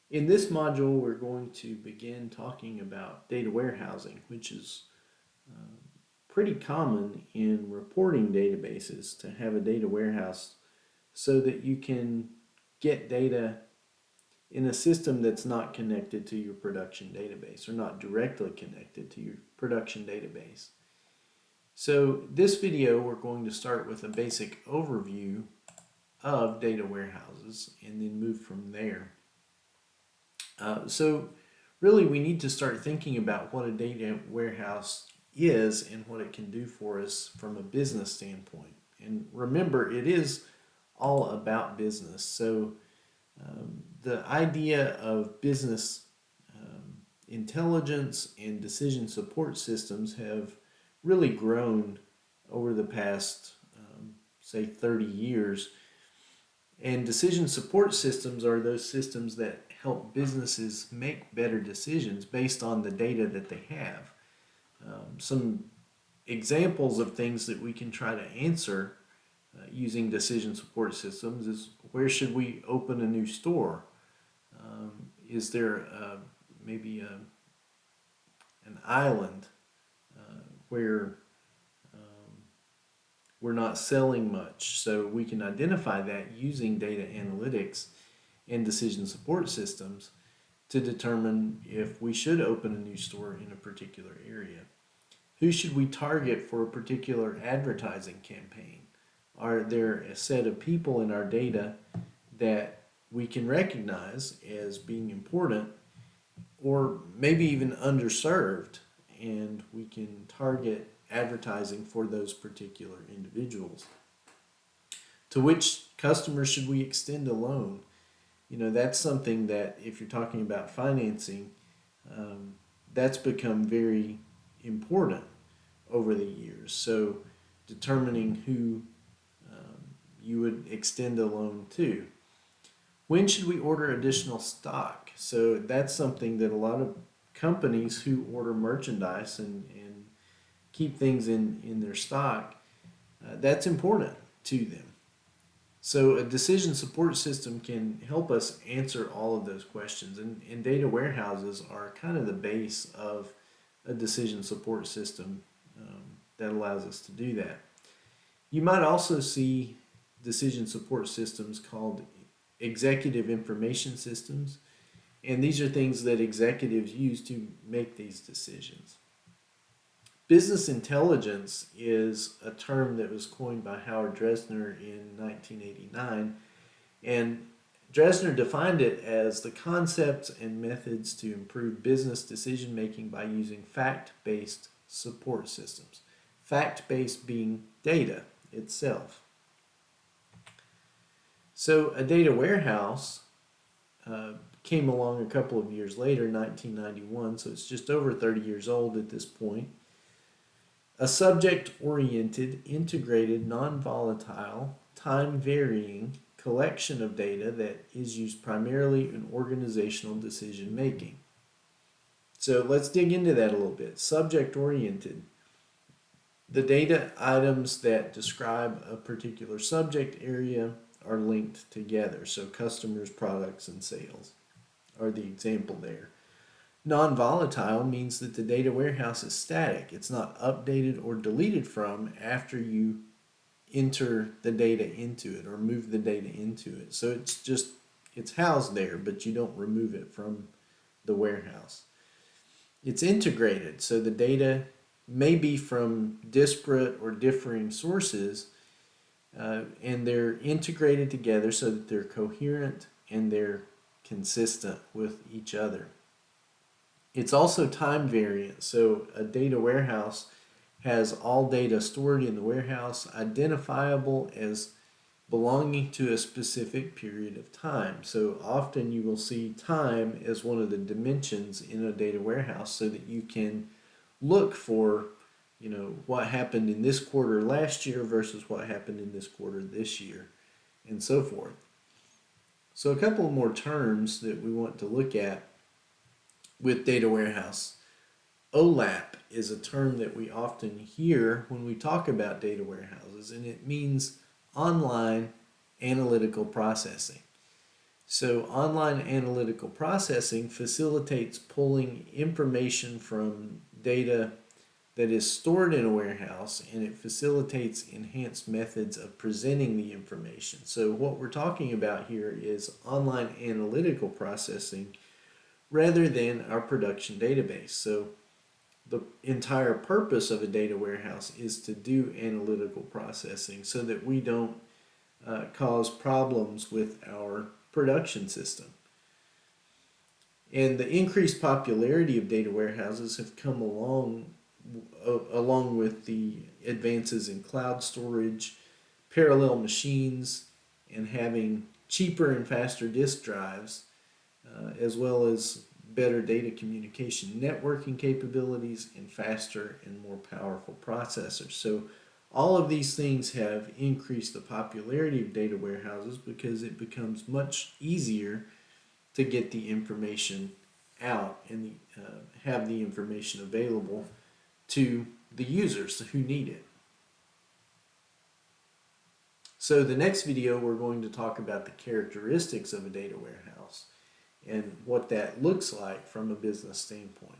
In this module, we're going to begin talking about data warehousing, which is pretty common in reporting databases to have a data warehouse so that you can get data in a system that's not connected to your production database or not directly connected to your production database. So this video, we're going to start with a basic overview of data warehouses and then move from there. So really we need to start thinking about what a data warehouse is and what it can do for us from a business standpoint. And remember, it is all about business. So the idea of business intelligence and decision support systems have really grown over the past, say, 30 years. And decision support systems are those systems that help businesses make better decisions based on the data that they have. Some examples of things that we can try to answer using decision support systems is, where should we open a new store? Is there maybe an island where we're not selling much? So we can identify that using data analytics and decision support systems to determine if we should open a new store in a particular area. Who should we target for a particular advertising campaign? Are there a set of people in our data that we can recognize as being important or maybe even underserved, and we can target advertising for those particular individuals? To which customers should we extend a loan? That's something that, if you're talking about financing, that's become very important over the years. So determining who you would extend a loan to. When should we order additional stock? So that's something that a lot of companies who order merchandise and keep things in their stock, that's important to them. So a decision support system can help us answer all of those questions, and data warehouses are kind of the base of a decision support system that allows us to do that. You might also see decision support systems called executive information systems, and these are things that executives use to make these decisions. Business intelligence is a term that was coined by Howard Dresner in 1989, and Dresner defined it as the concepts and methods to improve business decision making by using fact-based support systems. Fact-based being data itself. So a data warehouse came along a couple of years later, 1991, so it's just over 30 years old at this point. A subject-oriented, integrated, non-volatile, time-varying collection of data that is used primarily in organizational decision making. So let's dig into that a little bit. Subject-oriented. The data items that describe a particular subject area are linked together. So customers, products, and sales are the example there. Non-volatile means that the data warehouse is static. It's not updated or deleted from after you enter the data into it or move the data into it. So it's housed there, but you don't remove it from the warehouse. It's integrated, so the data may be from disparate or differing sources, and they're integrated together so that they're coherent and they're consistent with each other. It's also time variant, so a data warehouse has all data stored in the warehouse identifiable as belonging to a specific period of time. So often you will see time as one of the dimensions in a data warehouse so that you can look for what happened in this quarter last year versus what happened in this quarter this year, and so forth. So a couple more terms that we want to look at with data warehouse. OLAP is a term that we often hear when we talk about data warehouses, and it means online analytical processing. So online analytical processing facilitates pulling information from data that is stored in a warehouse, and it facilitates enhanced methods of presenting the information. So what we're talking about here is online analytical processing rather than our production database. So the entire purpose of a data warehouse is to do analytical processing so that we don't cause problems with our production system. And the increased popularity of data warehouses have come along with the advances in cloud storage, parallel machines, and having cheaper and faster disk drives, as well as better data communication networking capabilities and faster and more powerful processors. So all of these things have increased the popularity of data warehouses because it becomes much easier to get the information out and have the information available to the users who need it. So the next video we're going to talk about the characteristics of a data warehouse and what that looks like from a business standpoint.